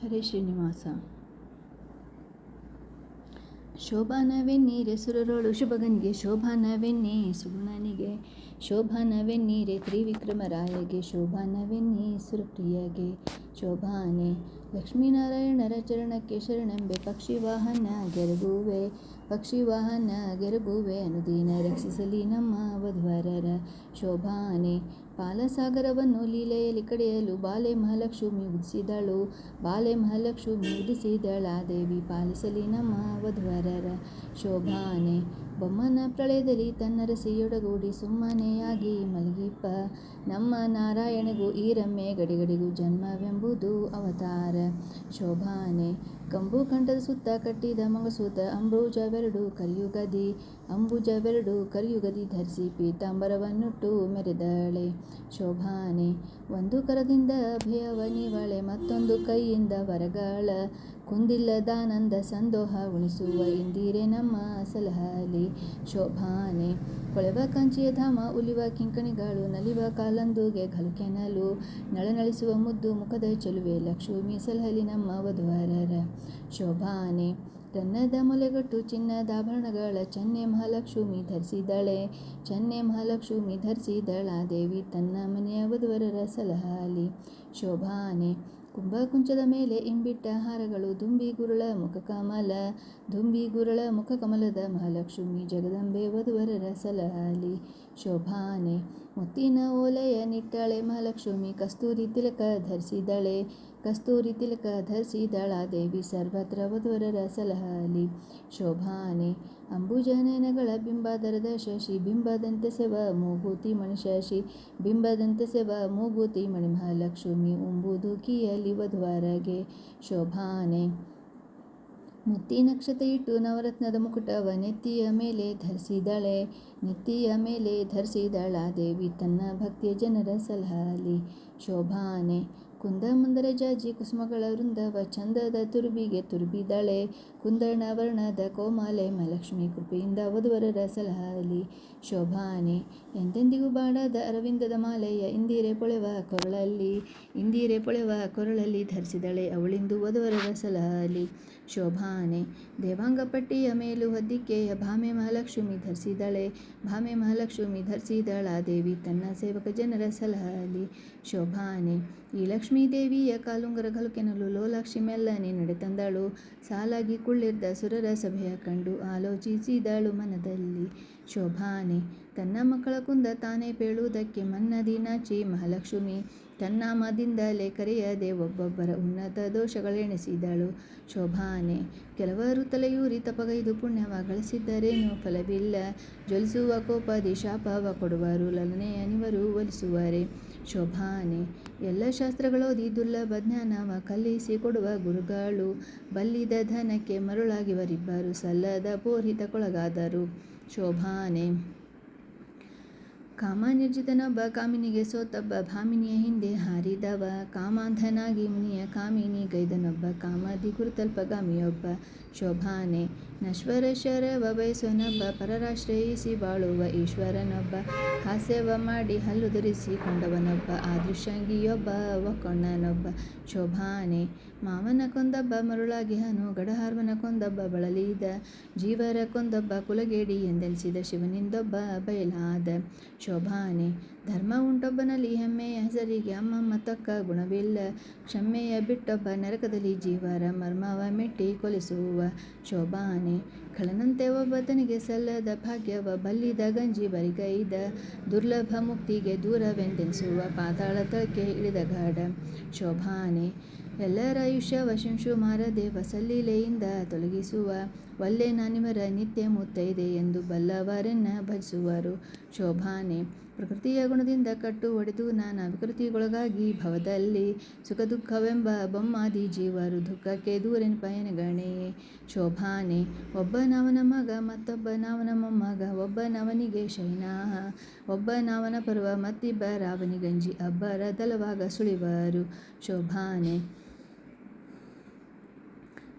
ಹರೇ ಶ್ರೀನಿವಾಸ. ಶೋಭಾನವೆನ್ನೀರೆ ಸುರರೋಳು ಶುಭಗನ್ಗೆ, ಶೋಭಾನವೆನ್ನಿ ಸುಗುಣನಿಗೆ, ಶೋಭಾನವೆನ್ನೀರೆ ತ್ರಿವಿಕ್ರಮರಾಯಗೆ, ಶೋಭಾನವೆನ್ನಿ ಸುರಪ್ರಿಯಗೆ, ಶೋಭಾನೆ ಲಕ್ಷ್ಮೀನಾರಾಯಣರ ಚರಣಕ್ಕೆ ಶರಣೆಂಬೆ, ಪಕ್ಷಿವಾಹನ ಗೆರಗುವೆ, ಪಕ್ಷಿವಾಹನ ಗೆರಗುವೆ, ಅನುದಿನ ರಕ್ಷಿಸಲಿ ನಮ್ಮ ವಧುವರರ. ಶೋಭಾನೆ ಪಾಲಸಾಗರವನ್ನು ಲೀಲೆಯಲ್ಲಿ ಕಡೆಯಲು ಬಾಲೆ ಮಹಾಲಕ್ಷ್ಮಿ ಉದಿಸಿದಳು, ಬಾಲೆ ಮಹಾಲಕ್ಷ್ಮಿ ಉದಿಸಿದಳ ದೇವಿ ಪಾಲಿಸಲಿ ನಮ್ಮ ವಧುವರರ. ಶೋಭಾನೆ ಬೊಮ್ಮನ ಪ್ರಳಯದಲ್ಲಿ ತನ್ನ ರಸಿಯೊಡಗೂಡಿ ಸುಮ್ಮನೆಯಾಗಿ ಮಲಗಿಪ್ಪ ನಮ್ಮ ನಾರಾಯಣಗೂ ಈ ರಮ್ಯೆ ಗಡಿಗಡಿಗೂ ಜನ್ಮವೆಂಬುದು ಅವತಾರ. ಶೋಭಾನೆ ಕಂಬು ಕಂಠದ ಸುತ್ತ ಕಟ್ಟಿದ ಮಂಗಸೂತ, ಅಂಬುಜವೆರಡು ಕರಿಯುಗದಿ, ಅಂಬುಜವೆರಡು ಕರಿಯುಗದಿ ಧರಿಸಿ ಪೀತಾಂಬರವನ್ನುಟ್ಟು ಮೆರೆದಳೆ. ಶೋಭಾನೆ ಒಂದು ಕರದಿಂದ ಭಯವನಿವಳೆ, ಮತ್ತೊಂದು ಕೈಯಿಂದ ವರಗಳ ಕುಂದಿಲ್ಲದಾನಂದ ಸಂದೋಹ ಉಣಿಸುವ ಇಂದಿರೆ ನಮ್ಮ ಸಲಹಲಿ. ಶೋಭಾನೆ ಹೊಳೆವ ಕಾಂಚಿಯ ಧಾಮ ಉಲಿವ ಕಿಂಕಣಿಗಳು, ನಲಿವ ಕಾಲಂದುಗೆ ಘಲುಕೆನಲು ನಳನಳಿಸುವ ಮುದ್ದು ಮುಖದ ಚೆಲುವೆ ಲಕ್ಷ್ಮಿ ಸಲಹಲಿ ನಮ್ಮ ವಧುವರರ. ಶೋಭಾನೆ ರನ್ನದ ಮೊಲೆಗಟ್ಟು ಚಿನ್ನದಾಭರಣಗಳ ಚೆನ್ನೆ ಮಹಾಲಕ್ಷ್ಮಿ ಧರಿಸಿದಳೆ, ಚೆನ್ನೆ ಮಹಾಲಕ್ಷ್ಮಿ ಧರಿಸಿದಳ ದೇವಿ ತನ್ನ ಮನೆಯ ವಧುವರರ ಸಲಹಲಿ. ಶೋಭಾನೆ ಕುಂಭಕುಂಚದ ಮೇಲೆ ಇಂಬಿಟ್ಟ ಹಾರಗಳು, ದುಂಬಿ ಗುರುಳ ಮುಖಕಮಲ, ದುಂಬಿ ಗುರುಳ ಮುಖಕಮಲದ ಮಹಾಲಕ್ಷ್ಮಿ ಜಗದಂಬೆ ವಧುವರರ ಸಲಹಲಿ. ಶೋಭಾನೆ ಮುತ್ತಿನ ಓಲೆಯ ನಿಟ್ಟಳೆ ಮಹಾಲಕ್ಷ್ಮಿ, ಕಸ್ತೂರಿ ತಿಲಕ ಧರಿಸಿದಳೆ, ಕಸ್ತೂರಿ ತಿಲಕ ಧರಿಸಿದಳ ದೇವಿ ಸರ್ವತ್ರ ವಧುವರರ ಸಲಹಲಿ. ಶೋಭಾನೆ ಅಂಬುಜನಯನಗಳ ಬಿಂಬಾಧರದ ಶಶಿ, ಬಿಂಬದಂತೆ ಸೆವ ಮೂಗುತಿ ಮಣಿ ಶಶಿ, ಬಿಂಬದಂತೆ ಸೆವ ಮೂಗುತಿ ಮಣಿ ಮಹಾಲಕ್ಷ್ಮಿ ಉಂಬುದು ಕೀಯಲಿ ವಧುವರಗೆ. ಶೋಭಾನೆ ಮುತ್ತಿ ನಕ್ಷತ್ರ ಇಟ್ಟು ನವರತ್ನದ ಮುಕುಟವ ನೆತ್ತಿಯ ಮೇಲೆ ಧರಿಸಿದಳೆ, ನೆತ್ತಿಯ ಮೇಲೆ ಧರಿಸಿದಳ ದೇವಿ ತನ್ನ ಭಕ್ತಿಯ ಜನರ ಸಲಹಲಿ. ಶೋಭಾನೆ ಕುಂದ ಮುಂದರ ಜಾಜಿ ಕುಸುಮಗಳ ವೃಂದವ ಚಂದದ ತುರುಬಿಗೆ ತುರುಬಿದಳೆ, ಕುಂದಣ ವರ್ಣದ ಕೋಮಲೆ ಮಹಾಲಕ್ಷ್ಮಿ ಕೃಪೆಯಿಂದ ವಧುವರರ ಸಲಹಲಿ. ಶೋಭಾನೆ ಎಂದೆಂದಿಗೂ ಬಾಡದ ಅರವಿಂದದ ಮಾಲೆಯ ಇಂದಿರೆ ಪೊಳೆವ ಕೊರಳಲ್ಲಿ, ಇಂದಿರೆ ಪೊಳೆವ ಕೊರಳಲ್ಲಿ ಧರಿಸಿದಳೆ ಅವಳಿಂದು ವಧುವರರ ಸಲಹಲಿ. ಶೋಭಾನೆ ದೇವಾಂಗ ಪಟ್ಟಿಯ ಮೇಲು ಹೊದ್ದಿಕೆಯ ಭಾಮೆ ಮಹಾಲಕ್ಷ್ಮಿ ಧರಿಸಿದಳೆ, ಭಾಮೆ ಮಹಾಲಕ್ಷ್ಮಿ ಧರಿಸಿದಳ ದೇವಿ ತನ್ನ ಸೇವಕ ಜನರ ಸಲಹಲಿ. ಶೋಭಾನೆ ಈ ಲಕ್ಷ್ಮೀ ದೇವಿಯ ಕಾಲುಂಗರ ಘಲುಕೆನಲು ಲೋಲಾಕ್ಷಿ ಮೆಲ್ಲನೆ ನಡೆತಂದಳು, ಸಾಲಾಗಿ ಕುಳ್ಳಿರ್ದ ಸುರರ ಸಭೆಯ ಕಂಡು ಆಲೋಚಿಸಿದಳು ಮನದಲ್ಲಿ. ಶೋಭಾನೆ ತನ್ನ ಮಕ್ಕಳ ಕುಂದ ತಾನೇ ಪೇಳುವುದಕ್ಕೆ ಮನ್ನದಿ ನಾಚಿ ಮಹಾಲಕ್ಷ್ಮಿ ತನ್ನಾಮದಿಂದಲೇ ಕರೆಯದೆ ಒಬ್ಬೊಬ್ಬರ ಉನ್ನತ ದೋಷಗಳೆಣಿಸಿದಳು. ಶೋಭಾನೆ ಕೆಲವರು ತಲೆಯೂರಿ ತಪಗೈದು ಪುಣ್ಯವ ಗಳಿಸಿದ್ದರೇನು ಫಲವಿಲ್ಲ, ಜ್ವಲಿಸುವ ಕೋಪದಿ ಶಾಪವ ಕೊಡುವರು ಲಲನೆಯನಿವರು ಒಲಿಸುವರೆ. ಶೋಭಾನೆ ಎಲ್ಲ ಶಾಸ್ತ್ರಗಳೋದಿ ದುರ್ಲಭ ಜ್ಞಾನವ ಕಲಿಸಿ ಕೊಡುವ ಗುರುಗಳು, ಬಲ್ಲಿದ ಧನಕ್ಕೆ ಮರುಳಾಗಿವರಿಬ್ಬರು ಸಲ್ಲದ ಪೋರಿತಕ್ಕೊಳಗಾದರು. ಶೋಭಾನೆ ಕಾಮನಿರ್ಜಿತನೊಬ್ಬ ಕಾಮಿನಿಗೆ ಸೋತೊಬ್ಬ ಭಾಮಿನಿಯ ಹಿಂದೆ ಹಾರಿದವ, ಕಾಮಾಂಧನಾಗಿ ಮುನಿಯ ಕಾಮಿನಿ ಗೈದನೊಬ್ಬ ಕಾಮದಿ ಗುರುತಲ್ಪಗಾಮಿಯೊಬ್ಬ. ಶೋಭಾನೆ ನಶ್ವರೇಶ್ವರವ ಬಯಸುವನೊಬ್ಬ, ಪರರಾಶ್ರಯಿಸಿ ಬಾಳುವ ಈಶ್ವರನೊಬ್ಬ, ಹಾಸ್ಯವ ಮಾಡಿ ಹಲ್ಲುದುರಿಸಿ ಕೊಂಡವನೊಬ್ಬ, ಆದೃಶಂಗಿಯೊಬ್ಬ ಒಕ್ಕೊಂಡನೊಬ್ಬ. ಶೋಭಾನೆ ಮಾವನ ಕೊಂದೊಬ್ಬ ಮರುಳಾಗಿಹನು, ಗಡಹಾರ್ವನ ಕೊಂದೊಬ್ಬ ಬಳಲಿದ, ಜೀವರ ಕೊಂದೊಬ್ಬ ಕುಲಗೇಡಿ ಎಂದೆನಿಸಿದ ಶಿವನಿಂದೊಬ್ಬ ಬಯಲಾದ. ಶೋಭಾನೆ ಧರ್ಮ ಉಂಟೊಬ್ಬನಲ್ಲಿ ಹೆಮ್ಮೆಯ ಹೆಸರಿಗೆ ಅಮ್ಮಮ್ಮ ತಕ್ಕ ಗುಣವಿಲ್ಲ, ಕ್ಷಮೆಯ ಬಿಟ್ಟೊಬ್ಬ ನರಕದಲ್ಲಿ ಜೀವರ ಮರ್ಮವ ಮೆಟ್ಟಿ ಕೊಲಿಸುವ. ಶೋಭಾನೆ ಖಳನಂತೆ ಒಬ್ಬ ತನಗೆ ಸಲ್ಲದ ಭಾಗ್ಯವ ಬಲ್ಲಿದ ಗಂಜಿ ಬರಿಗೈದ, ದುರ್ಲಭ ಮುಕ್ತಿಗೆ ದೂರವೆಂದೆನಿಸುವ ಪಾತಾಳ ತಳಕ್ಕೆ ಇಳಿದ ಗಾಢ. ಶೋಭಾನೆ ಎಲ್ಲರ ಆಯುಷ್ಯವ ಶಿಂಶುಮಾರ ದೇವ ಸಲ್ಲೀಲೆಯಿಂದ ತೊಲಗಿಸುವ, ಒಲ್ಲೆ ನಾನಿವರ ನಿತ್ಯ ಮುತ್ತೈದೆ ಎಂದು ಬಲ್ಲವರೆನ್ನ ಭಜಿಸುವರು. ಶೋಭಾನೆ ಪ್ರಕೃತಿಯ ಗುಣದಿಂದ ಕಟ್ಟು ಒಡೆದು ನಾನಾ ವಿಕೃತಿಗೊಳಗಾಗಿ ಭವದಲ್ಲಿ, ಸುಖ ದುಃಖವೆಂಬ ಬೊಮ್ಮಾದಿ ಜೀವರು ದುಃಖಕ್ಕೆ ದೂರೆನ್ಪಯನಗಣೆಯೇ. ಶೋಭಾನೆ ಒಬ್ಬನವನ ಮಗ ಮತ್ತೊಬ್ಬನವನ ಮೊಮ್ಮಗ, ಒಬ್ಬನವನಿಗೆ ಶೈನಾಹ ಒಬ್ಬನವನ ಪರ್ವ ಮತ್ತಿಬ್ಬರಾವನಿ ಗಂಜಿ ಅಬ್ಬರ ದಲವಾಗ ಸುಳಿವರು. ಶೋಭಾನೆ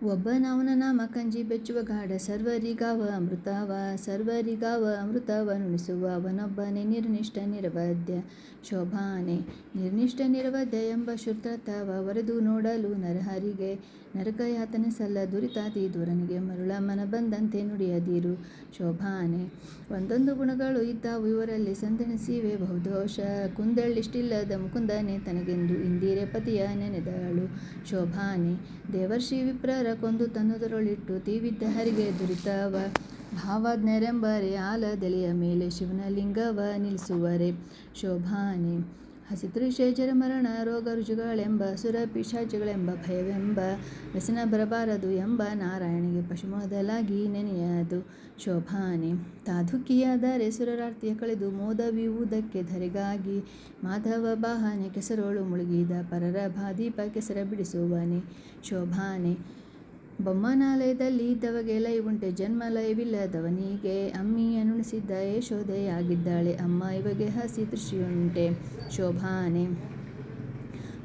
ಒಬ್ಬನವನ ನಾಮ ಕಂಜಿ ಬೆಚ್ಚುವ ಗಾಢ ಸರ್ವರಿಗಾವ ಅಮೃತವ ನುಣಿಸುವ ಅವನೊಬ್ಬನೇ ನಿರ್ನಿಷ್ಠ ನಿರವಧ್ಯ ಶೋಭಾನೆ ನಿರ್ನಿಷ್ಠ ನಿರವಧ್ಯ ಎಂಬ ಶುದ್ಧತವ ವರೆದು ನೋಡಲು ನರಹರಿಗೆ ನರಕಯಾತನೆ ಸಲ್ಲ ದುರಿತಾತಿ ದೂರನಿಗೆ ಮರುಳ ಮನ ಬಂದಂತೆ ನುಡಿಯದಿರು ಶೋಭಾನೆ ಒಂದೊಂದು ಗುಣಗಳು ಇದ್ದಾವು ಇವರಲ್ಲಿ ಸಂದಣಿಸಿವೆ ಬಹುದೋಷ ಕುಂದಳ್ಳಿಷ್ಟಿಲ್ಲದ ಮುಕುಂದನೆ ತನಗೆಂದು ಇಂದಿರೆ ಪತಿಯ ನೆನೆದಳು ಶೋಭಾನೆ ದೇವರ್ಷಿ ವಿಪ್ರರ ಕೊಂದು ತನ್ನುದರೊಳಿಟ್ಟು ತೀವಿದ್ದ ಹರಿಗೆ ದುರಿತವ ಭಾವಜ್ಞರೆಂಬರೆ ಆಲದೆಲೆಯ ಮೇಲೆ ಶಿವನ ಲಿಂಗವ ನಿಲ್ಲಿಸುವರೆ ಶೋಭಾನೆ ಹಸಿತೃಷೇಜರ ಮರಣ ರೋಗ ರುಜುಗಳೆಂಬ ಸುರ ಪಿಶಾಚಗಳೆಂಬ ಭಯವೆಂಬ ವ್ಯಸನ ಬರಬಾರದು ಎಂಬ ನಾರಾಯಣಿಗೆ ಪಶು ಮೊದಲಾಗಿ ನೆನೆಯದು ಶೋಭಾನೆ ತಾದುಕಿಯಾದರೆ ಸುರರಾರ್ತಿಯ ಕಳೆದು ಮೋದವಿಯುವುದಕ್ಕೆ ಧರೆಗಾಗಿ ಮಾಧವ ಬಾಹನೆ ಕೆಸರೋಳು ಮುಳುಗಿದ ಪರರ ಭಾದೀಪ ಕೆಸರ ಬಿಡಿಸುವನೆ ಶೋಭಾನೆ ಬೊಮ್ಮನಾಲಯದಲ್ಲಿ ಇದ್ದವಗೆ ಲಯ ಉಂಟೆ ಜನ್ಮ ಲಯವಿಲ್ಲದವನಿಗೆ ಅಮ್ಮಿಯನುಣಿಸಿದ್ದ ಯಶೋದೆಯಾಗಿದ್ದಾಳೆ ಅಮ್ಮ ಇವಗೆ ಹಸಿ ತೃಷಿಯುಂಟೆ ಶೋಭಾನೆ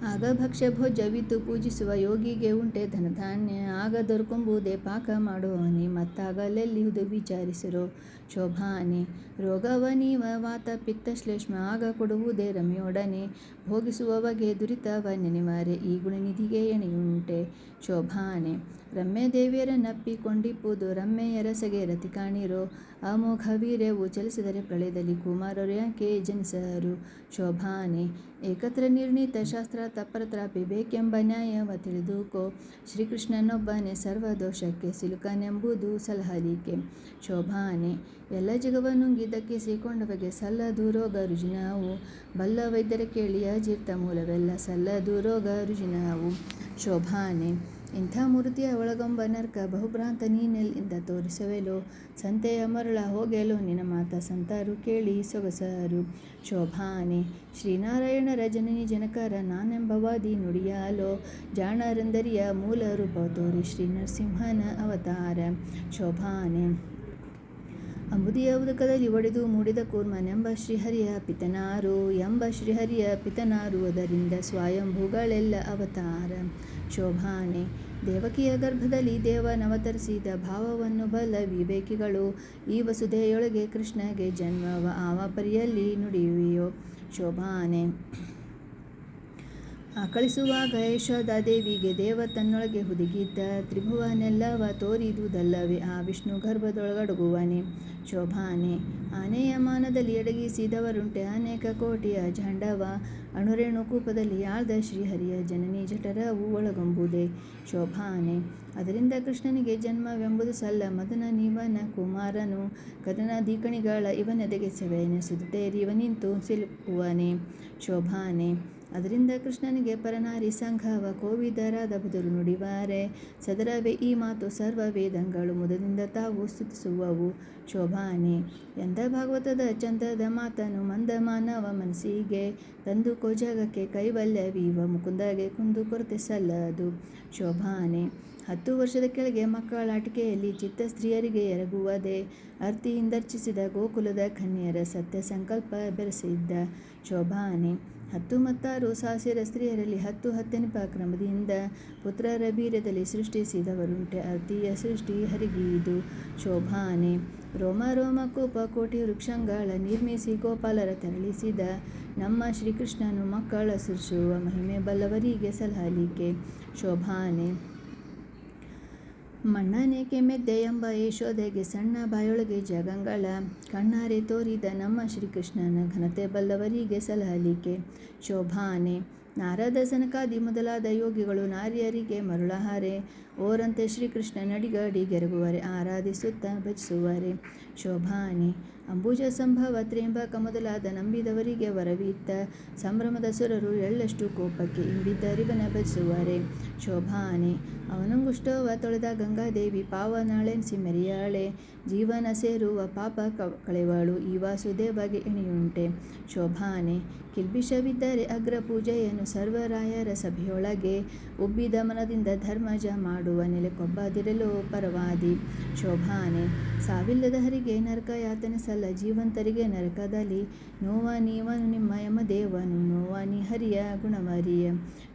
ಆಗ ಭಕ್ಷ್ಯ ಭೋಜ್ಯವಿದ್ದು ಪೂಜಿಸುವ ಯೋಗಿಗೆ ಉಂಟೆ ಧನಧಾನ್ಯ ಆಗ ದೊರಕೊಂಬುದೇ ಪಾಕ ಮಾಡುವವನಿ ಮತ್ತಾಗಲೆಲ್ಲಿಹುದು ವಿಚಾರಿಸಿರೋ ಶೋಭಾನೆ ರೋಗವನೀವ ವಾತ ಪಿತ್ತ ಶ್ಲೇಷ್ಮ ಆಗ ಕೊಡುವುದೇ ರಮ್ಯೋಡನೆ ಭೋಗಿಸುವವಗೆ ದುರಿತವ ನೆನೆವಾರೆ ಈ ಗುಣನಿಧಿಗೆ ಎಣೆಯುಂಟೆ ಶೋಭಾನೆ ರಮ್ಯ ದೇವಿಯರನ್ನಪ್ಪಿಕೊಂಡಿಪ್ಪುದು ರಮ್ಮೆಯ ರಸಗೆ ರತಿ ಕಾಣಿರೋ ಅಮೋಘ ವೀರ್ಯವು ಚಲಿಸಿದರೆ ಪ್ರಳಯದಲ್ಲಿ ಕುಮಾರರು ಯಾಕೆ ಜನಿಸರು ಶೋಭಾನೆ ಏಕತ್ರ ನಿರ್ಣೀತ ಶಾಸ್ತ್ರ ತಪರತ್ರಾಪಿ ಬೇಕೆಂಬ ನ್ಯಾಯವ ತಿಳಿದುಕೋ ಶ್ರೀಕೃಷ್ಣನೊಬ್ಬನೇ ಸರ್ವದೋಷಕ್ಕೆ ಸಿಲುಕನೆಂಬುದು ಸಲಹಲಿಕೆ ಶೋಭಾನೆ ಎಲ್ಲ ಜಗವನ್ನುಂಗಿದ್ದಕ್ಕೆ ಸೇಕೊಂಡವಗೆ ಸಲ್ಲದು ರೋಗ ರುಜಿನವು ಬಲ್ಲ ವೈದ್ಯರ ಕೇಳಿ ಅಜೀರ್ತ ಮೂಲವೆಲ್ಲ ಸಲ್ಲದು ರೋಗ ರುಜಿನವು ಶೋಭಾನೆ ಇಂಥ ಮೂರ್ತಿಯ ಒಳಗೊಂಬ ನರ್ಕ ಬಹುಭ್ರಾಂತ ನೀನೆಲ್ಲಿಂದ ತೋರಿಸುವೆಲೋ ಸಂತೆಯ ಮರಳ ಹೋಗೆಲೋ ನಿನ್ನ ಮಾತ ಸಂತರು ಕೇಳಿ ಸೊಗಸರು ಶೋಭಾನೆ ಶ್ರೀನಾರಾಯಣರ ಜನನಿ ಜನಕರ ನಾನೆಂಬವಾದಿ ನುಡಿಯಾಲೋ ಜಾಣರಂದರಿಯ ಮೂಲ ರೂಪ ತೋರಿ ಶ್ರೀ ನರಸಿಂಹನ ಅವತಾರ ಶೋಭಾನೆ ಅಂಬುದಿಯ ಉದಕದಲ್ಲಿ ಒಡೆದು ಮೂಡಿದ ಕೂರ್ಮನೆಂಬ ಶ್ರೀಹರಿಯ ಪಿತನಾರು ಅದರಿಂದ ಸ್ವಯಂಭೂಗಳೆಲ್ಲ ಅವತಾರ ಶೋಭಾನೆ ದೇವಕಿಯ ಗರ್ಭದಲ್ಲಿ ದೇವನವತರಿಸಿದ ಭಾವವನ್ನು ಬಲ್ಲ ವಿವೇಕಿಗಳು ಈ ವಸುಧೆಯೊಳಗೆ ಕೃಷ್ಣಗೆ ಜನ್ಮವ ಆವ ಪರಿಯಲ್ಲಿ ನುಡಿಯುವೆಯೋ ಶೋಭಾನೆ ಆಕಳಿಸುವಾಗ ಯಶೋದಾದೇವಿಗೆ ದೇವ ತನ್ನೊಳಗೆ ಹುದುಗಿದ್ದ ತ್ರಿಭುವನೆಲ್ಲವ ತೋರಿದುದಲ್ಲವೇ ಆ ವಿಷ್ಣು ಗರ್ಭದೊಳಗಡಗುವನೆ ಶೋಭಾನೆ ಆನೆಯ ಮಾನದಲ್ಲಿ ಎಡಗಿಸಿದವರುಂಟೆ ಅನೇಕ ಕೋಟಿಯ ಝಂಡವ ಅಣುರೇಣು ಕೂಪದಲ್ಲಿ ಆಳ್ದ ಶ್ರೀಹರಿಯ ಜನನಿ ಜಠರವು ಒಳಗೊಂಬುದೇ ಶೋಭಾನೆ ಅದರಿಂದ ಕೃಷ್ಣನಿಗೆ ಜನ್ಮವೆಂಬುದು ಸಲ್ಲ ಮದನ ನೀವನ ಕುಮಾರನು ಕದನ ದೀಕಣಿಗಳ ಇವನೆದೆಗೆ ಸೆವೆನೆಸುತ್ತೇರಿ ಇವ ನಿಂತು ಸಿಲುಕುವನೆ ಶೋಭಾನೆ ಅದರಿಂದ ಕೃಷ್ಣನಿಗೆ ಪರನಾರಿ ಸಂಘವ ಕೋವಿದರಾದ ಬುಧರು ನುಡಿವಾರೆ ಸದರವೇ ಈ ಮಾತು ಸರ್ವ ವೇದಂಗಳು ಮುದದಿಂದ ತಾವು ಸ್ತುತಿಸುವವು ಶೋಭಾನೆ ಎಂದ ಭಾಗವತದ ಚಂದದ ಮಾತನು ಮಂದ ಮಾನವ ಮನಸ್ಸಿಗೆ ತಂದು ಜಗಕ್ಕೆ ಕೈವಲ್ಯವೀವ ಮುಕುಂದಗೆ ಕುಂದು ಕೊರತೆ ಸಲ್ಲದು ಶೋಭಾನೆ 10 ವರ್ಷದ ಕೆಳಗೆ ಮಕ್ಕಳ ಆಟಿಕೆಯಲ್ಲಿ ಚಿತ್ತ ಸ್ತ್ರೀಯರಿಗೆ ಎರಗುವುದೇ ಅರ್ತಿಯಿಂದರ್ಚಿಸಿದ ಗೋಕುಲದ ಕನ್ಯರ ಸತ್ಯ ಸಂಕಲ್ಪ ಬೆರೆಸಿದ್ದ ಶೋಭಾನೆ 10 ಮತ್ತಾರು ಸಾಸಿರ ಸ್ತ್ರೀಯರಲ್ಲಿ 10 ಕ್ರಮದಿಂದ ಪುತ್ರರ ಬೀರ್ಯದಲ್ಲಿ ಸೃಷ್ಟಿಸಿದವರುಂಟೆ ಅರ್ತಿಯ ಸೃಷ್ಟಿ ಹರಿಗೀದು ಶೋಭಾನೆ ರೋಮ ರೋಮ ಕೋಪ ಕೋಟಿ ವೃಕ್ಷಂಗಳ ನಿರ್ಮಿಸಿ ಗೋಪಾಲರ ತೆರಳಿಸಿದ ನಮ್ಮ ಶ್ರೀಕೃಷ್ಣನು ಮಕ್ಕಳ ಸೃಷ್ಟಿಸುವ ಮಹಿಮೆ ಬಲ್ಲವರಿಗೆ ಸಲಹಲಿಕೆ ಶೋಭಾನೆ ಮಣ್ಣನೇಕೆ ಮೆದ್ದೆ ಎಂಬ ಯಶೋದೆಗೆ ಸಣ್ಣ ಬಾಯೊಳಗೆ ಜಗಂಗಳ ಕಣ್ಣಾರೆ ತೋರಿದ ನಮ್ಮ ಶ್ರೀಕೃಷ್ಣನ ಘನತೆ ಬಲ್ಲವರಿಗೆ ಸಲಹಲಿಕೆ ಶೋಭಾನೆ ನಾರದ ಸನಕಾದಿ ಮೊದಲಾದ ಯೋಗಿಗಳು ನಾರಿಯರಿಗೆ ಮರುಳಹಾರೆ ಓರಂತೆ ಶ್ರೀಕೃಷ್ಣ ನಡಿಗಡಿಗೆರಗುವರೆ ಆರಾಧಿಸುತ್ತ ಭಜಿಸುವರೆ ಶೋಭಾನೆ ಅಂಬುಜ ಸಂಭವ ತ್ರೇಂಬಕ ಮೊದಲಾದ ನಂಬಿದವರಿಗೆ ವರವಿತ್ತ ಸಂಭ್ರಮದ ಸುರರು ಎಳ್ಳಷ್ಟು ಕೋಪಕ್ಕೆ ಇಂಬಿದ್ದರಿವನ ಭಜಿಸುವರೆ ಶೋಭಾನೆ ಅವನಂಗುಷ್ಟವ ತೊಳೆದ ಗಂಗಾದೇವಿ ಪಾವನಾಳೆನ್ಸಿ ಮೆರೆಯಾಳೆ ಜೀವನ ಸೇರುವ ಪಾಪ ಕಳೆವಳು ಈ ವಾಸುದೇವಗೆ ಎಣೆಯುಂಟೆ ಶೋಭಾನೆ ಕಿಲ್ಬಿಷವಿದ್ದರೆ ಅಗ್ರ ಪೂಜೆಯನ್ನು ಸರ್ವರಾಯರ ಸಭೆಯೊಳಗೆ ಉಬ್ಬಿದ ಮನದಿಂದ ಧರ್ಮಜ ಮಾಡುವ ನೆಲೆಕೊಬ್ಬದಿರಲು ಪರವಾದಿ ಶೋಭಾನೆ ಸಾವಿಲ್ಲದ ಹರಿಗೆ ನರಕ ಯಾತನೆ ಸಲ್ಲ ಕಾಲ ಜೀವಂತರಿಗೆ ನರಕದಲ್ಲಿ ನೋವ ನೀವನು ನಿಮ್ಮ ಯಮದೇವನು ನೋವಾನಿ ಹರಿಯ ಗುಣಮರಿಯ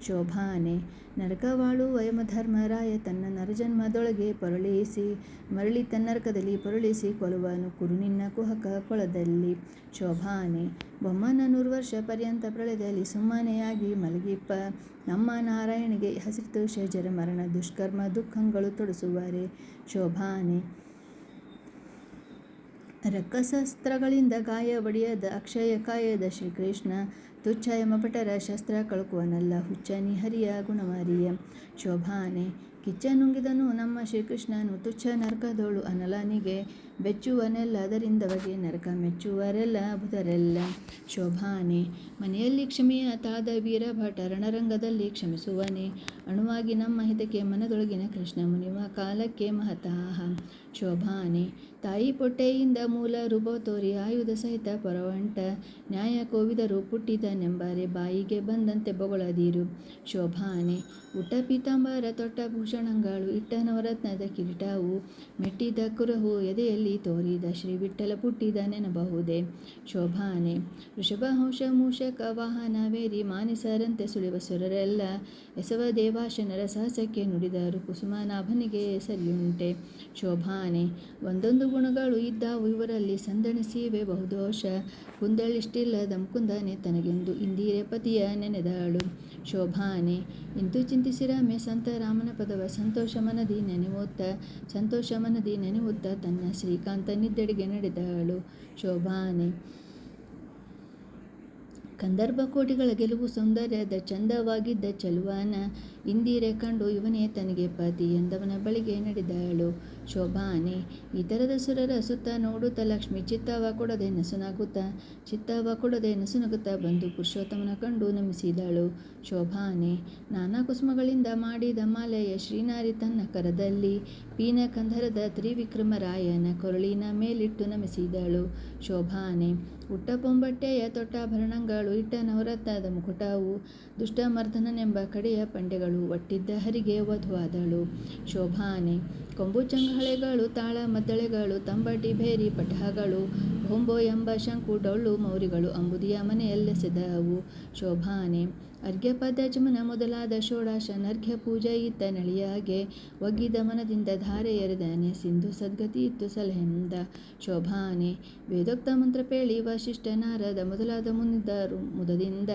ಶೋಭಾನೆ ನರಕವಾಳುವ ಯಮಧರ್ಮರಾಯ ತನ್ನ ನರಜನ್ಮದೊಳಗೆ ಮರಳಿ ತನ್ನರಕದಲ್ಲಿ ಪೊರಳಿಸಿ ಕೊಲುವನು ಕುರು ನಿನ್ನ ಕುಹಕ ಕೊಳದಲ್ಲಿ ಶೋಭಾನೆ ಬೊಮ್ಮನ 100 ವರ್ಷ ಪರ್ಯಂತ ಪ್ರಳಯದಲ್ಲಿ ಸುಮ್ಮನೆಯಾಗಿ ಮಲಗಿಪ್ಪ ನಮ್ಮ ನಾರಾಯಣಿಗೆ ಹಸಿತೋಷ ಜರ ಮರಣ ದುಷ್ಕರ್ಮ ದುಃಖಗಳು ತೊಡಸುವರೆ ಶೋಭಾನೆ ರಕ್ಕಸಸ್ತ್ರಗಳಿಂದ ಗಾಯ ಬಡಿಯದ ಅಕ್ಷಯ ಕಾಯದ ಶ್ರೀಕೃಷ್ಣ ತುಚ್ಛ ಯಮಪಟರ ಶಸ್ತ್ರ ಕಳುಕುವನಲ್ಲ ಹುಚ್ಚನಿ ಹರಿಯ ಗುಣಮರಿಯ ಶೋಭಾನೆ ಕಿಚ್ಚ ನುಂಗಿದನು ನಮ್ಮ ಶ್ರೀಕೃಷ್ಣನು ತುಚ್ಛ ನರಕದೋಳು ಅನಲನಿಗೆ ಬೆಚ್ಚುವನೆಲ್ಲ ಅದರಿಂದ ಬಗೆ ನರಕ ಮೆಚ್ಚುವರೆಲ್ಲ ಬುಧರೆಲ್ಲ ಶೋಭಾನೆ ಮನೆಯಲ್ಲಿ ಕ್ಷಮೆಯ ತಾದ ವೀರಭಟ ರಣರಂಗದಲ್ಲಿ ಕ್ಷಮಿಸುವನೆ ಅಣುವಾಗಿ ನಮ್ಮ ಹಿತಕ್ಕೆ ಮನದೊಳಗಿನ ಕೃಷ್ಣ ಮುನಿವ ಕಾಲಕ್ಕೆ ಮಹತಾಹ ಶೋಭಾನೆ ತಾಯಿ ಪೊಟ್ಟೆಯಿಂದ ಮೂಲ ರೂಪ ತೋರಿ ಆಯುಧ ಸಹಿತ ಪರವಂಟ ನ್ಯಾಯ ಕೋವಿದರು ಪುಟ್ಟಿದನೆಂಬರೆ ಬಾಯಿಗೆ ಬಂದಂತೆ ಬೊಗಳದಿರು ಶೋಭಾನೆ ಉಟ್ಟ ಪೀತಾಂಬರ ತೊಟ್ಟ ಭೂಷಣಗಳು ಇಟ್ಟ ನವರತ್ನದ ಕಿರೀಟವು ಮೆಟ್ಟಿದ ಕುರಹು ಎದೆಯಲ್ಲಿ ತೋರಿದ ಶ್ರೀ ವಿಠ್ಠಲ ಪುಟ್ಟಿದ ನೆನಬಹುದೇ ಶೋಭಾನೆ ವೃಷಭಹಂಶ ಮೂಷಕ ವಾಹನವೇರಿ ಮಾನಿಸರಂತೆ ಸುಳಿವ ಸುರರೆಲ್ಲ ಎಸವ ದೇವಾಶನರ ಸಾಹಸಕ್ಕೆ ನುಡಿದರು ಕುಸುಮನಾಭನಿಗೆ ಸರಿಯುಂಟೆ ಶೋಭಾನೆ ಒಂದೊಂದು ಗುಣಗಳು ಇದ್ದಾವು ಇವರಲ್ಲಿ ಸಂದಣಿಸಿವೆ ಬಹುದೋಷ ಕುಂದಳಿಷ್ಟಿಲ್ಲದ ಮುಕುಂದನೆ ತನಗೆಂದು ಇಂದಿರೆ ಪತಿಯ ನೆನೆದಳು ಶೋಭಾನೆ ಇಂದು ಚಿಂತಿಸಿರಮೆ ಸಂತ ರಾಮನ ಪದವ ಸಂತೋಷ ಮನದಿ ನೆನೆಯುತ್ತ ತನ್ನ ಶ್ರೀಕಾಂತನಿದ್ದೆಡೆಗೆ ನಡೆದಳು ಶೋಭಾನೆ ಕಂದರ್ಭ ಕೋಟಿಗಳ ಗೆಲುವು ಸೌಂದರ್ಯದ ಚಂದವಾಗಿದ್ದ ಚಲುವನ ಇಂದಿರೆ ಕಂಡು ಇವನೇ ತನಗೆ ಪತಿ ಎಂದವನ ಬಳಿಗೆ ನಡೆದಳು ಶೋಭಾನೆ ಇತರದ ಸುರರ ಸುತ್ತ ನೋಡುತ್ತ ಲಕ್ಷ್ಮಿ ಚಿತ್ತವ ಕೊಡದೆ ನಸುನಗುತ್ತಾ ಬಂದು ಪುರುಷೋತ್ತಮನ ಕಂಡು ನಮಿಸಿದಳು ಶೋಭಾನೆ ನಾನಾ ಕುಸುಮಗಳಿಂದ ಮಾಡಿದ ಮಾಲೆಯ ಶ್ರೀನಾರಿ ತನ್ನ ಕರದಲ್ಲಿ ಪೀನ ಕಂಧರದ ತ್ರಿವಿಕ್ರಮರಾಯನ ಕೊರಳಿನ ಮೇಲಿಟ್ಟು ನಮಿಸಿದಳು ಶೋಭಾನೆ ಉಟ್ಟ ಪೊಂಬಟ್ಟೆಯ ತೊಟ್ಟಾಭರಣಗಳು ಇಟ್ಟ ನವರತ್ನದ ಮುಕುಟವು ದುಷ್ಟಮರ್ದನನೆಂಬ ಕಡೆಯ ಪಂಡೆಗಳು ಒಟ್ಟಿದ್ದ ಹರಿಗೆ ವಧುವಾದಳು ಶೋಭಾನೆ ಕೊಂಬು ಚಂಗಹಳೆಗಳು ತಾಳ ಮದ್ದಳೆಗಳು ತಂಬಟಿ ಭೇರಿ ಪಟಹಗಳು ಹೊಂಬೋ ಎಂಬ ಶಂಕು ಡೊಳ್ಳು ಮೌರಿಗಳು ಅಂಬುದಿಯ ಮನೆಯಲ್ಲೆಸೆದವು ಶೋಭಾನೆ ಅರ್ಘ್ಯಪದ ಚಮನ ಮೊದಲಾದ ಷೋಡಶ ನರ್ಘ್ಯ ಪೂಜೆ ಇತ್ತ ನಳಿಯಾಗೆ ಒಗ್ಗಿದ ಮನದಿಂದ ಧಾರೆ ಎರೆದನೆ ಸಿಂಧು ಸದ್ಗತಿ ಇತ್ತು ಸಲಹೆಂದ ಶೋಭಾನೆ ವೇದೋಕ್ತ ಮಂತ್ರ ಪೇಳಿ ವಶಿಷ್ಠ ನಾರದ ಮೊದಲಾದ ಮುದದಿಂದ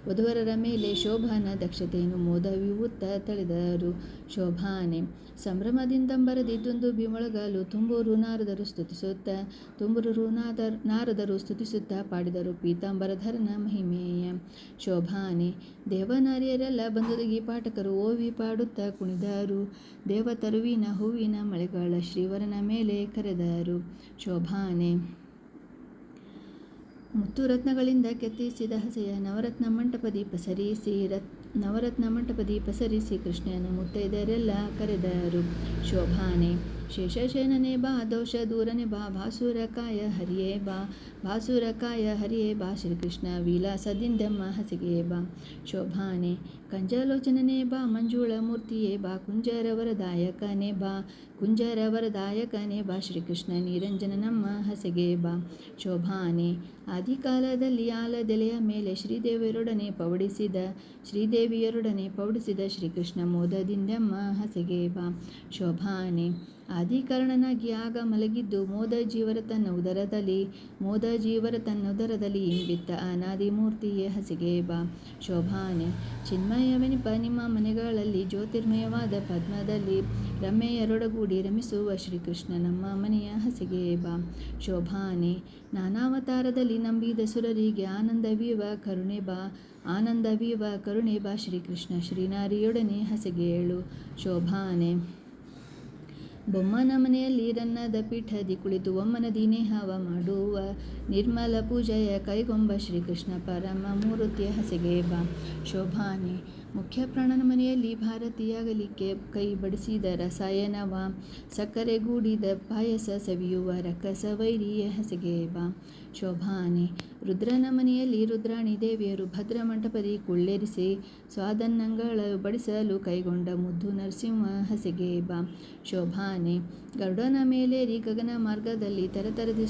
ವಧುವರರ ಮೇಲೆ ಶೋಭಾನ ದಕ್ಷತೆಯನ್ನು ಮೋದವಿವುತ್ತ ತಳೆದರು ಶೋಭಾನೆ ಸಂಭ್ರಮದಿಂದಂಬರದಿದ್ದೊಂದು ಬಿಮೊಳಗಲು ತುಂಬೂರು ನಾರದರು ಸ್ತುತಿಸುತ್ತಾ ಪಾಡಿದರು ಪೀತಾಂಬರಧರನ ಮಹಿಮೆಯ ಶೋಭಾನೆ ದೇವನಾರಿಯರೆಲ್ಲ ಬಂದೊದಗಿ ಪಾಠಕರು ಓವಿ ಪಾಡುತ್ತಾ ಕುಣಿದರು ದೇವತರುವಿನ ಹೂವಿನ ಮಳೆಗಳ ಶ್ರೀವರನ ಮೇಲೆ ಕರೆದರು ಶೋಭಾನೆ ಮುತ್ತು ರತ್ನಗಳಿಂದ ಕೆತ್ತಿಸಿದ ಹಸೆಯ ನವರತ್ನ ಮಂಟಪ ದೀಪ ಸರಿಸಿ ಕೃಷ್ಣನ ಮುತ್ತೈದರೆಲ್ಲ ಕರೆದರು ಶೋಭಾನೆ ಶೇಷಶೇನನೆ ಬಾ ದೋಷ ದೂರನೆ ಬಾ ಭಾಸುರಕಾಯ ಹರಿಯೇ ಬಾ ಶ್ರೀಕೃಷ್ಣ ವಿಲಾಸದಿಂದೆಮ್ಮ ಹಸಿಗೆ ಬಾ ಶೋಭಾನೆ ಕಂಜಲೋಚನನೆ ಬಾ ಮಂಜುಳ ಮೂರ್ತಿಯೇ ಬಾ ಕುಂಜರ ವರದಾಯಕನೇ ಬಾ ಶ್ರೀಕೃಷ್ಣ ನಿರಂಜನ ನಮ್ಮ ಹಸೆಗೆ ಬಾ ಶೋಭಾನೆ ಆದಿಕಾಲದಲ್ಲಿ ಆಲದೆಲೆಯ ಮೇಲೆ ಶ್ರೀದೇವಿಯರೊಡನೆ ಪೌಡಿಸಿದ ಶ್ರೀಕೃಷ್ಣ ಮೋದದಿಂದೆಮ್ಮ ಹಸೆಗೆ ಬಾ ಶೋಭಾನೆ ಆದಿಕಾರಣನಾಗಿ ಆಗ ಮಲಗಿದ್ದು ಮೋದ ಜೀವರ ತನ್ನ ಉದರದಲ್ಲಿ ಇಂಬಿತ್ತ ಅನಾದಿ ಮೂರ್ತಿಯೇ ಹಸಿಗೆ ಬಾ ಶೋಭಾನೆ ಚಿನ್ಮಯವೆನಿಪ ನಿಮ್ಮ ಮನೆಗಳಲ್ಲಿ ಜ್ಯೋತಿರ್ಮಯವಾದ ಪದ್ಮದಲ್ಲಿ ರಮ್ಮೆಯರೊಡಗೂಡಿ ರಮಿಸುವ ಶ್ರೀಕೃಷ್ಣ ನಮ್ಮ ಮನೆಯ ಹಸಿಗೆ ಬಾ ಶೋಭಾನೆ ನಾನಾವತಾರದಲ್ಲಿ ನಂಬಿದ ಸುರರಿಗೆ ಆನಂದವೀವ ಕರುಣೆ ಬಾ ಶ್ರೀಕೃಷ್ಣ ಶ್ರೀನಾರಿಯೊಡನೆ ಹಸೆಗೇಳು ಶೋಭಾನೆ ಬೊಮ್ಮನ ಮನೆಯಲ್ಲಿ ರನ್ನದ ಪೀಠದಿ ಕುಳಿತು ಒಮ್ಮನದಿ ನೇಹವ ಮಾಡುವ ನಿರ್ಮಲ ಪೂಜೆಯ ಕೈಗೊಂಬ ಶ್ರೀಕೃಷ್ಣ ಪರಮ ಮೂರ್ತಿಯ ಹಸೆಗೆ ಬಾ ಶೋಭಾನೆ ಮುಖ್ಯ ಪ್ರಾಣನ ಮನೆಯಲ್ಲಿ ಭಾರತಿಯಾಗಲಿಕ್ಕೆ ಕೈ ಬಡಿಸಿದ ರಸಾಯನವ ಸಕ್ಕರೆಗೂಡಿದ ಪಾಯಸ ಸವಿಯುವ ರಕ್ಕಸ ವೈರಿಯ ಹಸೆಗೆ ಬಾ ಶೋಭಾನೆ ರುದ್ರನ ಮನೆಯಲ್ಲಿ ರುದ್ರಾಣಿ ದೇವಿಯರು ಭದ್ರ ಮಂಟಪದಿ ಕುಳ್ಳೆರಿಸಿ ಸ್ವಾದನ್ನಂಗಳ ಬಡಿಸಲು ಕೈಗೊಂಡ ಮುದ್ದು ನರಸಿಂಹ ಹಸೆಗೆ ಬಾ ಶೋಭಾನೆ ಗರುಡನ ಮೇಲೇರಿ ಗಗನ ಮಾರ್ಗದಲ್ಲಿ ತರತರದಿ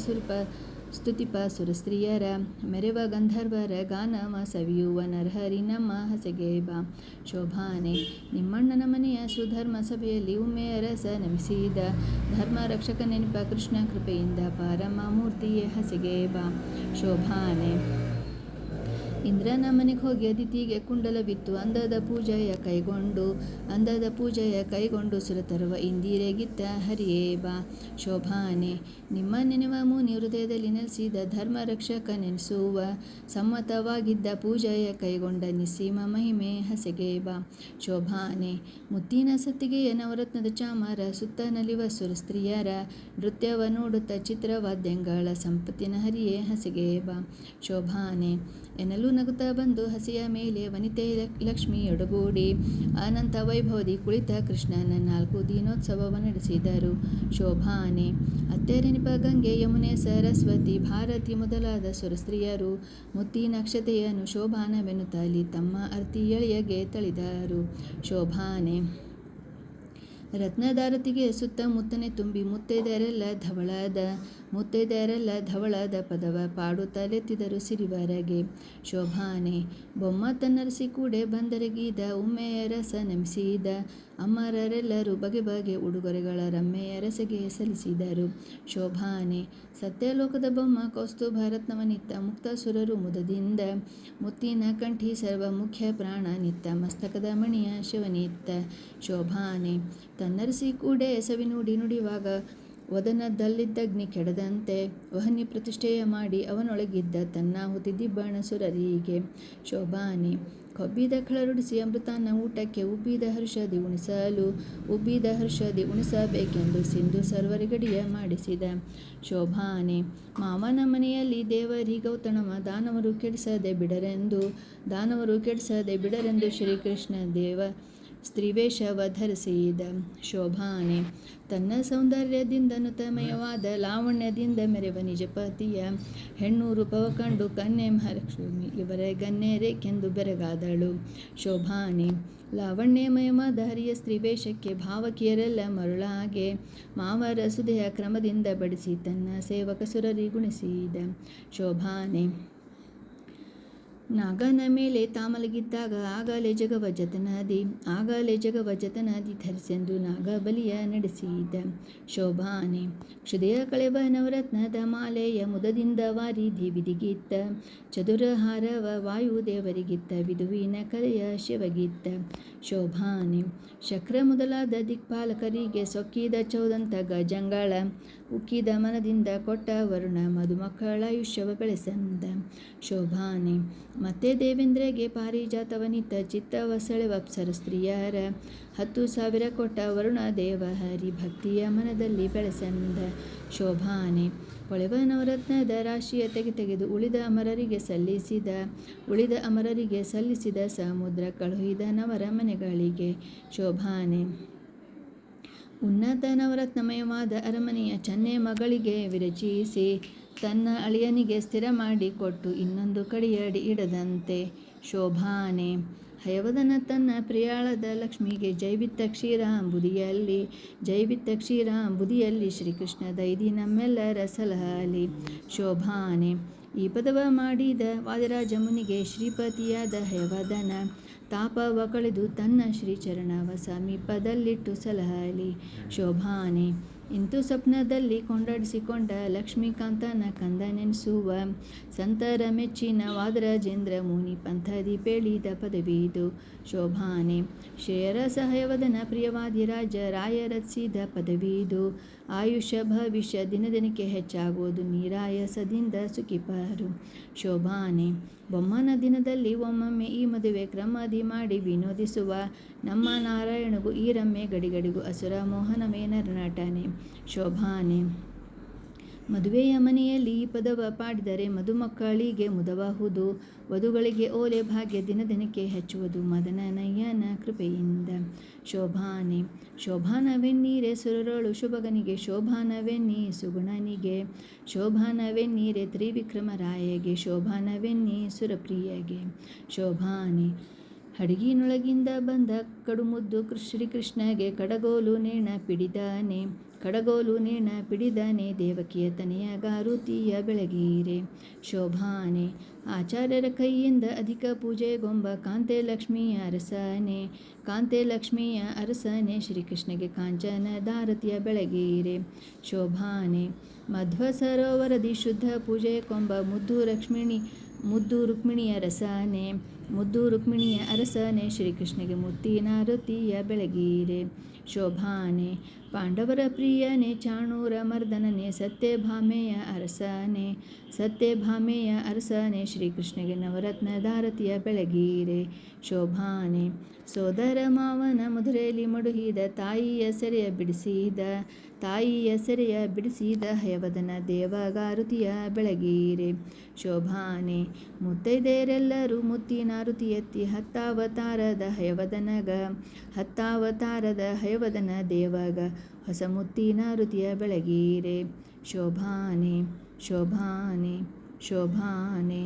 ಸ್ತುತಿಪ ಸುರಸ್ತ್ರೀಯರ ಮೆರೆವ ಗಂಧರ್ವರ ಗಾನವ ಸವಿಯುವ ನರಹರಿ ನಮ್ಮ ಹಸೆಗೆ ಬಾ ಶೋಭಾನೆ. ನಿಮ್ಮಣ್ಣನ ಮನೆಯ ಸುಧರ್ಮ ಸಭೆಯಲ್ಲಿ ಉಮ್ಮೆಯ ರಸ ನಮಿಸಿದ ಧರ್ಮ ರಕ್ಷಕ ನೆನಪ ಕೃಷ್ಣ ಕೃಪೆಯಿಂದ ಪಾರಮ್ಮ ಮೂರ್ತಿಯೇ ಹಸೆಗೆ ಬಾ ಶೋಭಾನೆ. ಇಂದ್ರನ ಮನೆಗೆ ಹೋಗಿ ಅದಿತಿಗೆ ಕುಂಡಲವಿತ್ತು ಅಂದದ ಪೂಜೆಯ ಕೈಗೊಂಡು ಸುರತರುವ ಇಂದಿರೆಗಿತ್ತ ಹರಿಯೇ ಬಾ ಶೋಭಾನೆ. ನಿಮ್ಮ ನೆನೆವ ಮುನಿ ಹೃದಯದಲ್ಲಿ ನೆಲೆಸಿದ ಧರ್ಮ ರಕ್ಷಕ ನೆನೆಸುವ ಸಮ್ಮತವಾಗಿದ್ದ ಪೂಜೆಯ ಕೈಗೊಂಡ ನಿಸ್ಸೀಮ ಮಹಿಮೆ ಹಸೆಗೆ ಬಾ ಶೋಭಾನೆ. ಮುತ್ತಿನ ಸತ್ತಿಗೆಯ ನವರತ್ನದ ಚಾಮರ ಸುತ್ತ ನಲಿವ ಸುರಸ್ತ್ರೀಯರ ನೃತ್ಯವ ನೋಡುತ್ತ ಚಿತ್ರವಾದ್ಯಂಗಳ ಸಂಪತ್ತಿನ ಹರಿಯೇ ಹಸೆಗೆ ಬಾ ಶೋಭಾನೆ. ಎನ್ನಲು ನಗುತ್ತಾ ಬಂದು ಹಸೆಯ ಮೇಲೆ ವನಿತೆ ಲಕ್ಷ್ಮಿಯೊಡಗೂಡಿ ಅನಂತ ವೈಭವದಿ ಕುಳಿತ ಕೃಷ್ಣನ 4 ದಿನೋತ್ಸವವ ನಡೆಸಿದರು ಶೋಭಾನೆ. ಅತ್ತೆರೆನಿಪ ಗಂಗೆ ಯಮುನೆ ಸರಸ್ವತಿ ಭಾರತಿ ಮೊದಲಾದ ಸುರಸ್ತ್ರೀಯರು ಮುತ್ತಿನ ಅಕ್ಷತೆಯನ್ನು ಶೋಭಾನವೆನ್ನುತ್ತಲಿ ತಮ್ಮ ಅರ್ತಿ ಎಳೆಯಗೆ ತಳಿದರು ಶೋಭಾನೆ. ರತ್ನದಾರತಿಗೆ ಸುತ್ತಮುತ್ತನೆ ತುಂಬಿ ಮುತ್ತೈದೆಯರೆಲ್ಲ ಧವಳದ ಪದವ ಪಾಡುತ್ತಲೆತ್ತಿದರು ಸಿರಿವರಗೆ ಶೋಭಾನೆ. ಬೊಮ್ಮ ತನ್ನರಸಿ ಕೂಡೆ ಬಂದರಗೀದ ಉಮ್ಮೆಯ ರಸ ನಮಿಸಿದ ಅಮರರೆಲ್ಲರೂ ಬಗೆ ಬಗೆ ಉಡುಗೊರೆಗಳ ರಮ್ಮೆಯ ರಸಗೆ ಸಲ್ಲಿಸಿದರು ಶೋಭಾನೆ. ಸತ್ಯಲೋಕದ ಬೊಮ್ಮ ಕೌಸ್ತುಭ ರತ್ನವನಿತ್ತ ಮುಕ್ತಾಸುರರು ಮುದದಿಂದ ಮುತ್ತಿನ ಕಂಠಿ ಸರ್ವ ಮುಖ್ಯ ಪ್ರಾಣ ನಿತ್ತ ಮಸ್ತಕದ ಮಣಿಯ ಶಿವನಿತ್ತ ಶೋಭಾನೆ. ತನ್ನರಸಿ ಕೂಡೆ ನುಡಿಯುವಾಗ ವದನದಲ್ಲಿದ್ದಗ್ನಿ ಕೆಡದಂತೆ ವಹನಿ ಪ್ರತಿಷ್ಠೆಯ ಮಾಡಿ ಅವನೊಳಗಿದ್ದ ತನ್ನಾಹುತಿ ದಿಬ್ಬಣ ಸುರರಿಗೆ ಶೋಭಾನೆ. ಕೊಬ್ಬಿದ ಖಳರುಡಿಸಿ ಅಮೃತಾನ್ನ ಊಟಕ್ಕೆ ಉಬ್ಬಿದ ಹರ್ಷದಿ ಉಣಿಸಬೇಕೆಂದು ಸಿಂಧು ಸರ್ವರಿಗಡಿಯ ಮಾಡಿಸಿದ ಶೋಭಾನೆ. ಮಾವನ ಮನೆಯಲ್ಲಿ ದೇವರಿಗೌತಣವ ದಾನವರು ಕೆಡಿಸದೆ ಬಿಡರೆಂದು ಶ್ರೀಕೃಷ್ಣ ದೇವ ಸ್ತ್ರೀವೇಷವ ಧರಿಸಿದ ಶೋಭಾನೆ. ತನ್ನ ಸೌಂದರ್ಯದಿಂದ ನುತಮಯವಾದ ಲಾವಣ್ಯದಿಂದ ಮೆರೆವ ನಿಜಪತಿಯ ಹೆಣ್ಣು ರೂಪವ ಕಂಡು ಕನ್ಯೆ ಮಹಾಲಕ್ಷ್ಮಿ ಇವರ ಗಣ್ಯರೇಕೆಂದು ಬೆರಗಾದಳು ಶೋಭಾನೆ. ಲಾವಣ್ಯಮಯವಾದ ಹರಿಯ ಸ್ತ್ರೀವೇಷಕ್ಕೆ ಭಾವಕಿಯರೆಲ್ಲ ಮರುಳಾಗೆ ಮಾವರ ಸುದೆಯ ಕ್ರಮದಿಂದ ಬಡಿಸಿ ತನ್ನ ಸೇವಕ ಸುರರಿಗುಣಿಸಿದ ಶೋಭಾನೆ. ನಾಗನ ಮೇಲೆ ತಾಮಲಗಿದ್ದಾಗ ಆಗಲೇ ಜಗವ ಜತನದಿ ಧರಿಸೆಂದು ನಾಗ ಬಲಿಯ ನಡೆಸಿದ ಶೋಭಾನೆ. ಕ್ಷುದೆಯ ಕಳೆವ ನವರತ್ನದ ಮಾಲೆಯ ಮುದದಿಂದ ವಾರಿ ದೇವಿದಿಗಿತ್ತ ಚದುರಹಾರವ ವಾಯುದೇವರಿಗಿತ್ತ ವಿದುವಿನ ಕಲೆಯ ಶಿವಗಿತ್ತ ಶೋಭಾನೆ. ಶಕ್ರ ಮೊದಲಾದ ದಿಕ್ಪಾಲಕರಿಗೆ ಸೊಕ್ಕಿದ ಚೌದಂತ ಗಜಂಗಳ ಉಕ್ಕಿದ ಮನದಿಂದ ಕೊಟ್ಟ ವರುಣ ಮಧುಮಕ್ಕಳಾಯುಷ್ಯವ ಬೆಳೆಸಂದ ಶೋಭಾನೆ. ಮತ್ತೆ ದೇವೇಂದ್ರಗೆ ಪಾರಿಜಾತವನಿತ್ತ ಚಿತ್ತವ ಸೆಳೆವ ಅಪ್ಸರಸ್ತ್ರೀಯರ 10,000 ಕೊಟ್ಟ ವರುಣ ದೇವ ಹರಿ ಭಕ್ತಿಯ ಮನದಲ್ಲಿ ಬೆಳೆಸಂದ ಶೋಭಾನೆ. ಹೊಳೆವ ನವರತ್ನದ ರಾಶಿಯ ತೆಗೆದು ಉಳಿದ ಅಮರರಿಗೆ ಸಲ್ಲಿಸಿದ ಸಮುದ್ರ ಕಳುಹಿದ ನವರ ಮನೆಗಳಿಗೆ ಶೋಭಾನೆ. ಉನ್ನತ ನವರತ್ನಮಯವಾದ ಅರಮನೆಯ ಚೆನ್ನೆ ಮಗಳಿಗೆ ವಿರಚಿಸಿ ತನ್ನ ಅಳಿಯನಿಗೆ ಸ್ಥಿರ ಮಾಡಿ ಕೊಟ್ಟು ಇನ್ನೊಂದು ಕಡೆಯಡಿ ಇಡದಂತೆ ಶೋಭಾನೆ. ಹಯವದನ ತನ್ನ ಪ್ರಿಯಾಳದ ಲಕ್ಷ್ಮಿಗೆ ಜೈವಿತ್ತ ಕ್ಷೀರಾಂಬುದಿಯಲ್ಲಿ ಶ್ರೀಕೃಷ್ಣ ದೈದಿ ನಮ್ಮೆಲ್ಲರ ಸಲಹಲಿ ಶೋಭಾನೆ. ಈ ಪದವ ಮಾಡಿದ ವಾದಿರಾಜ ಮುನಿಗೆ ಶ್ರೀಪತಿಯಾದ ಹಯವದನ ತಾಪವ ಕಳೆದು ತನ್ನ ಶ್ರೀಚರಣವ ಸಮೀಪದಲ್ಲಿಟ್ಟು ಸಲಹಲಿ ಶೋಭಾನೆ. ಇಂತು ಸ್ವಪ್ನದಲ್ಲಿ ಕೊಂಡಾಡಿಸಿಕೊಂಡ ಲಕ್ಷ್ಮೀಕಾಂತನ ಕಂದನೆನಿಸುವ ಸಂತರ ಮೆಚ್ಚಿನ ವಾದರಾಜೇಂದ್ರ ಮುನಿ ಪಂಥದಿ ಪೇಳಿದ ಪದವಿದು ಶೋಭಾನೆ. ಶ್ರೇಯರಸ ಹಯವದನ ಪ್ರಿಯವಾದಿರಾಜ ರಾಯರಚಿಸಿದ ಪದವಿದು ಆಯುಷ್ಯ ಭವಿಷ್ಯ ದಿನದಿನಕ್ಕೆ ಹೆಚ್ಚಾಗುವುದು ನೀರಾಯಸದಿಂದ ಸುಖಿಪರು ಶೋಭಾನೆ. ಬೊಮ್ಮನ ದಿನದಲ್ಲಿ ಒಮ್ಮೊಮ್ಮೆ ಈ ಮದುವೆ ಕ್ರಮದಿ ಮಾಡಿ ವಿನೋದಿಸುವ ನಮ್ಮ ನಾರಾಯಣಗೂ ಈ ರಮ್ಯೆ ಗಡಿಗಡಿಗೂ ಅಸುರ ಮೋಹನವೇ ನರನಟನೆ ಶೋಭಾನೆ. ಮದುವೆಯ ಮನೆಯಲ್ಲಿ ಈ ಪದವ ಪಾಡಿದರೆ ಮಧುಮಕ್ಕಳಿಗೆ ಮುದಬಹುದು ವಧುಗಳಿಗೆ ಓಲೆ ಭಾಗ್ಯ ದಿನದಿನಕ್ಕೆ ಹೆಚ್ಚುವುದು ಮದನ ನಯ್ಯನ ಕೃಪೆಯಿಂದ ಶೋಭಾನೆ. ಶೋಭಾನವೆನ್ನೀರೆ ಸುರರೊಳು ಶುಭಗನಿಗೆ ಶೋಭಾನವೆನ್ನಿ ಸುಗುಣನಿಗೆ ಶೋಭಾನವೆನ್ನೀರೆ ತ್ರಿವಿಕ್ರಮರಾಯಗೆ ಶೋಭಾನವೆನ್ನಿ ಸುರಪ್ರಿಯಗೆ ಶೋಭಾನೆ. ಹಡಗಿನೊಳಗಿಂದ ಬಂದ ಕಡುಮುದ್ದು ಶ್ರೀಕೃಷ್ಣಗೆ ಕಡಗೋಲು ನೇಣ ಪಿಡಿದಾನೆ ಕಡಗೋಲು ನೇಣ ಪಿಡಿದನೆ ದೇವಕಿಯ ತನೆಯ ಗಾರುತಿಯ ಬೆಳಗೀರೆ ಶೋಭಾನೆ ಆಚಾರ್ಯರ ಕೈಯಿಂದ ಅಧಿಕ ಪೂಜೆಗೊಂಬ ಕಾಂತೆ ಲಕ್ಷ್ಮಿಯ ಅರಸನೆ ಕಾಂತೆ ಲಕ್ಷ್ಮಿಯ ಅರಸನೆ ಶ್ರೀಕೃಷ್ಣಗೆ ಕಾಂಚನ ದಾರತಿಯ ಬೆಳಗೀರೆ ಶೋಭಾನೆ ಮಧ್ವ ಸರೋವರದಿ ಶುದ್ಧ ಪೂಜೆ ಕೊಂಬ ಮುದ್ದು ರುಕ್ಮಿಣಿಯ ರಸನೆ ಮುದ್ದು ರುಕ್ಮಿಣಿಯ ಅರಸನೆ ಶ್ರೀಕೃಷ್ಣಗೆ ಮುತ್ತಿನಾರತಿಯ ಬೆಳಗೀರೆ ಶೋಭಾನೆ ಪಾಂಡವರ ಪ್ರಿಯನೆ ಚಾಣೂರ ಮರ್ದನನೆ ಸತ್ಯಭಾಮೆಯ ಅರಸನೆ ಶ್ರೀಕೃಷ್ಣಗೆ ನವರತ್ನ ದಾರತಿಯ ಬೆಳಗೀರೆ ಶೋಭಾನೆ ಸೋದರ ಮಾವನ ಮಧುರೆಯಲ್ಲಿ ಮಡುಹಿದ ತಾಯಿಯ ಸೆರೆಯ ಬಿಡಿಸಿದ ಹಯವದನ ದೇವಗಾರುತಿಯ ಬೆಳಗೀರೆ ಶೋಭಾನೆ ಮುತ್ತೈದೆಯರೆಲ್ಲರೂ ಮುತ್ತಿನಾರುತಿ ಎತ್ತಿ ಹತ್ತಾವತಾರದ ಹಯವದನ ದೇವಗ ಹೊಸ ಮುತ್ತಿನಾರುತಿಯ ಬೆಳಗೀರೆ ಶೋಭಾನೆ ಶೋಭಾನೆ ಶೋಭಾನೆ.